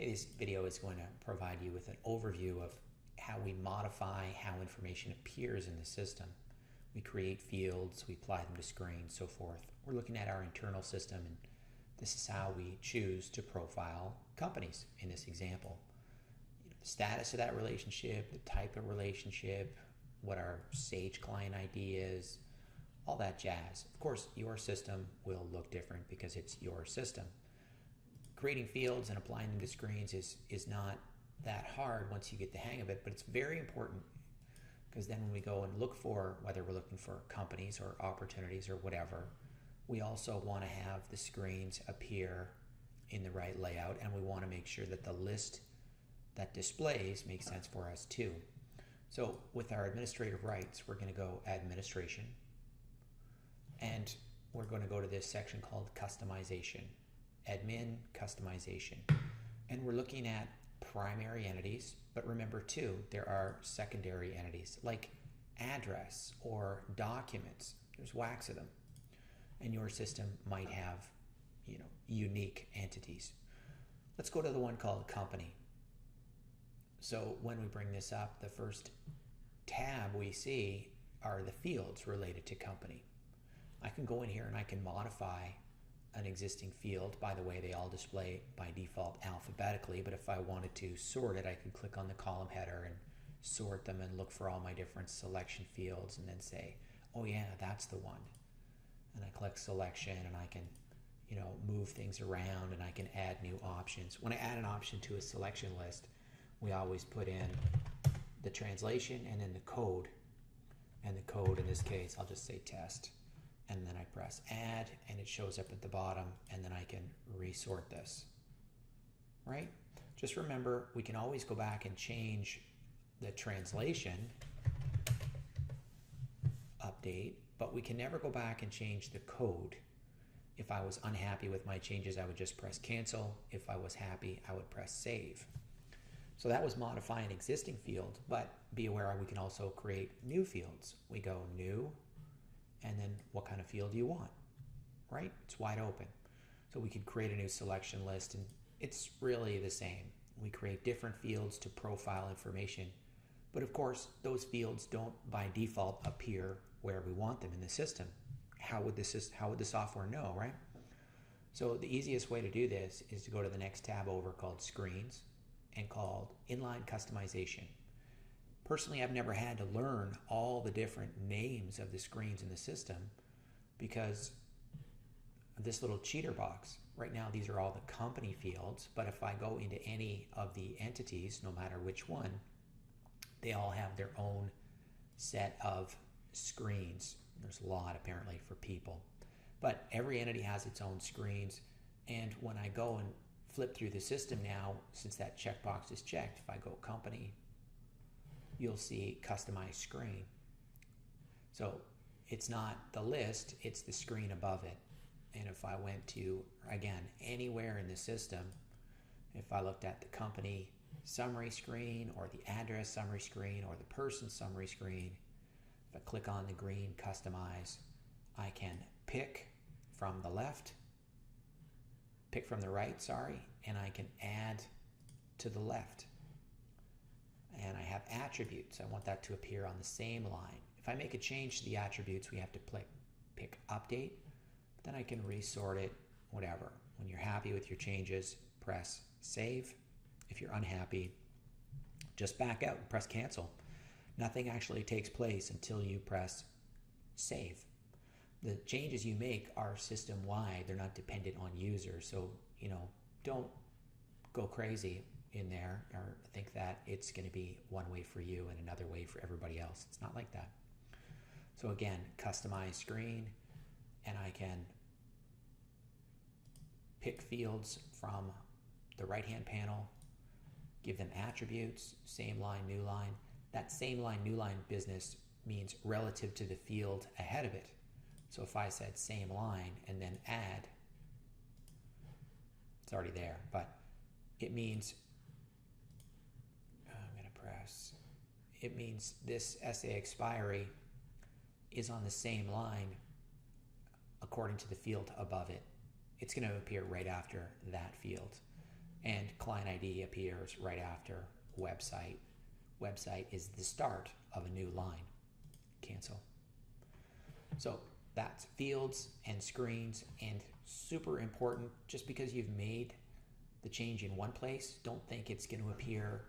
Okay, this video is going to provide you with an overview of how we modify how information appears in the system. We create fields, we apply them to screens, so forth. We're looking at our internal system, and this is how we choose to profile companies in this example. The status of that relationship, the type of relationship, what our Sage client ID is, all that jazz. Of course, your system will look different because it's your system. Creating fields and applying them to screens is not that hard once you get the hang of it, but it's very important because then when we go and look for, whether we're looking for companies or opportunities or whatever, we also want to have the screens appear in the right layout, and we want to make sure that the list that displays makes sense for us too. So with our administrative rights, we're going to go administration, and we're going to go to this section called customization, admin customization, and we're looking at primary entities, but remember too, there are secondary entities like address or documents. There's wax of them, and your system might have, unique entities. Let's go to the one called company. So when we bring this up, the first tab we see are the fields related to company. I can go in here and I can modify an existing field. By the way, they all display by default alphabetically, but if I wanted to sort it, I could click on the column header and sort them and look for all my different selection fields and then say, oh yeah, that's the one. And I click selection and I can, move things around and I can add new options. When I add an option to a selection list, we always put in the translation and then the code. And the code in this case, I'll just say test. And then I press add and it shows up at the bottom, and then I can resort this, right? Just remember, we can always go back and change the translation update, but we can never go back and change the code. If I was unhappy with my changes, I would just press cancel. If I was happy, I would press save. So that was modifying an existing field, but be aware we can also create new fields. We go new, and then what kind of field do you want, right? It's wide open. So we could create a new selection list, and it's really the same. We create different fields to profile information, but of course, those fields don't by default appear where we want them in the system. How would the software know, right? So the easiest way to do this is to go to the next tab over called Screens and called Inline Customization. Personally, I've never had to learn all the different names of the screens in the system because of this little cheater box. Right now, these are all the company fields, but if I go into any of the entities, no matter which one, they all have their own set of screens. There's a lot apparently for people, but every entity has its own screens. And when I go and flip through the system now, since that checkbox is checked, if I go company, you'll see customized screen. So it's not the list, it's the screen above it. And if I went to, again, anywhere in the system, if I looked at the company summary screen or the address summary screen or the person summary screen, if I click on the green customize, I can pick from the right, and I can add to the left. And I have attributes. I want that to appear on the same line. If I make a change to the attributes, we have to pick update. Then I can resort it, whatever. When you're happy with your changes, press save. If you're unhappy, just back out and press cancel. Nothing actually takes place until you press save. The changes you make are system-wide. They're not dependent on users. So, don't go crazy in there or think that it's going to be one way for you and another way for everybody else. It's not like that. So again, customize screen, and I can pick fields from the right-hand panel, give them attributes, same line, new line. That same line, new line business means relative to the field ahead of it. So if I said same line and then add, it's already there, but it means it means this SA expiry is on the same line according to the field above it. It's going to appear right after that field. And client ID appears right after website. Website is the start of a new line. Cancel. So that's fields and screens, and super important. Just because you've made the change in one place, don't think it's going to appear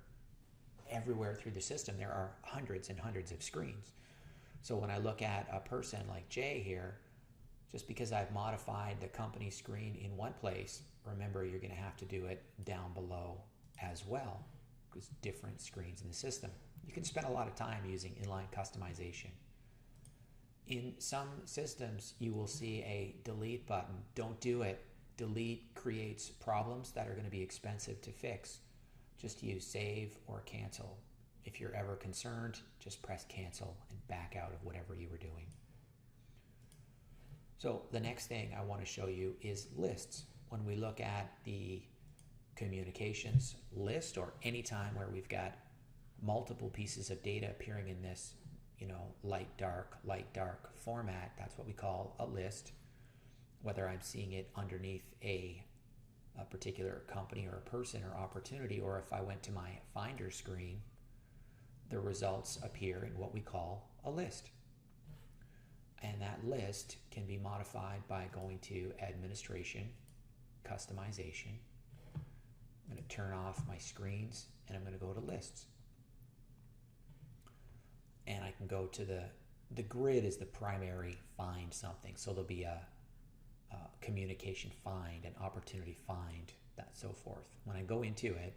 everywhere through the system. There are hundreds and hundreds of screens. So when I look at a person like Jay here, just because I've modified the company screen in one place, remember you're going to have to do it down below as well, because different screens in the system. You can spend a lot of time using inline customization. In some systems, you will see a delete button. Don't do it. Delete creates problems that are going to be expensive to fix. Just use save or cancel. If you're ever concerned, just press cancel and back out of whatever you were doing. So the next thing I want to show you is lists. When we look at the communications list, or any time where we've got multiple pieces of data appearing in this, light dark format, that's what we call a list. Whether I'm seeing it underneath a particular company or a person or opportunity, or if I went to my Finder screen, the results appear in what we call a list. And that list can be modified by going to Administration, Customization. I'm going to turn off my screens and I'm going to go to Lists. And I can go to the grid is the primary find something. So there'll be a communication find, an opportunity find, that so forth. When I go into it,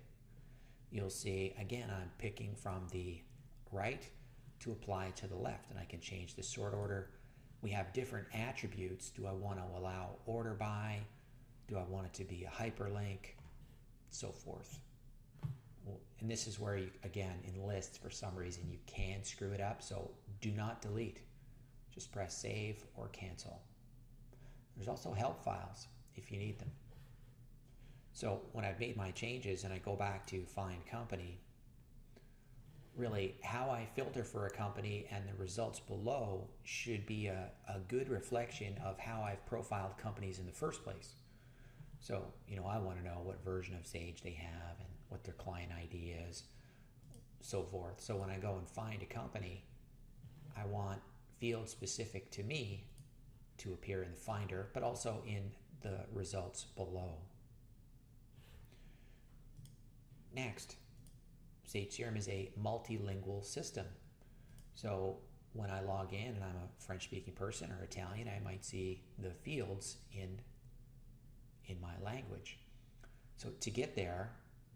you'll see, again, I'm picking from the right to apply to the left, and I can change the sort order. We have different attributes. Do I want to allow order by? Do I want it to be a hyperlink? So forth. And this is where, again, in lists, for some reason, you can screw it up. So do not delete. Just press save or cancel. There's also help files if you need them. So when I've made my changes and I go back to find company, really how I filter for a company and the results below should be a good reflection of how I've profiled companies in the first place. So, I want to know what version of Sage they have and what their client ID is, so forth. So when I go and find a company, I want fields specific to me to appear in the Finder, but also in the results below. Next, Sage CRM is a multilingual system. So when I log in and I'm a French-speaking person or Italian, I might see the fields in my language. So to get there,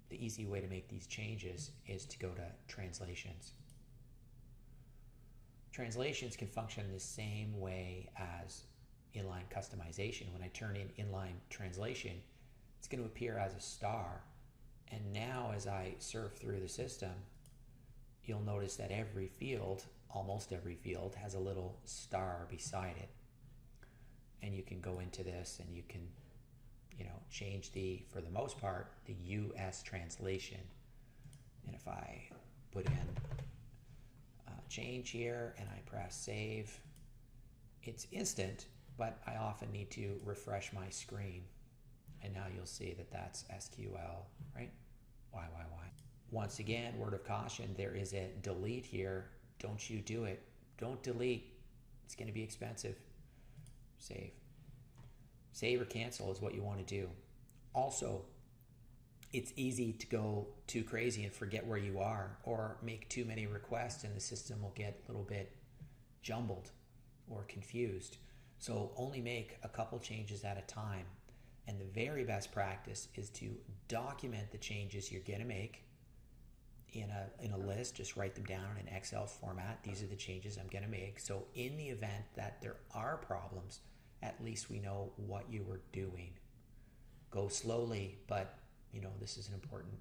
the easy way to make these changes is to go to Translations. Translations can function the same way as inline customization. When I turn in inline translation, it's going to appear as a star. And now as I surf through the system, you'll notice that every field, almost every field, has a little star beside it. And you can go into this and you can change for the most part, the US translation. And if I put in change here and I press save, it's instant, but I often need to refresh my screen. And now you'll see that that's SQL, right? Why? Once again, word of caution, there is a delete here. Don't you do it. Don't delete. It's going to be expensive. Save. Save or cancel is what you want to do. Also, it's easy to go too crazy and forget where you are, or make too many requests and the system will get a little bit jumbled or confused. So only make a couple changes at a time. And the very best practice is to document the changes you're going to make in a list. Just write them down in an Excel format. These are the changes I'm going to make. So in the event that there are problems, at least we know what you were doing. Go slowly, but this is an important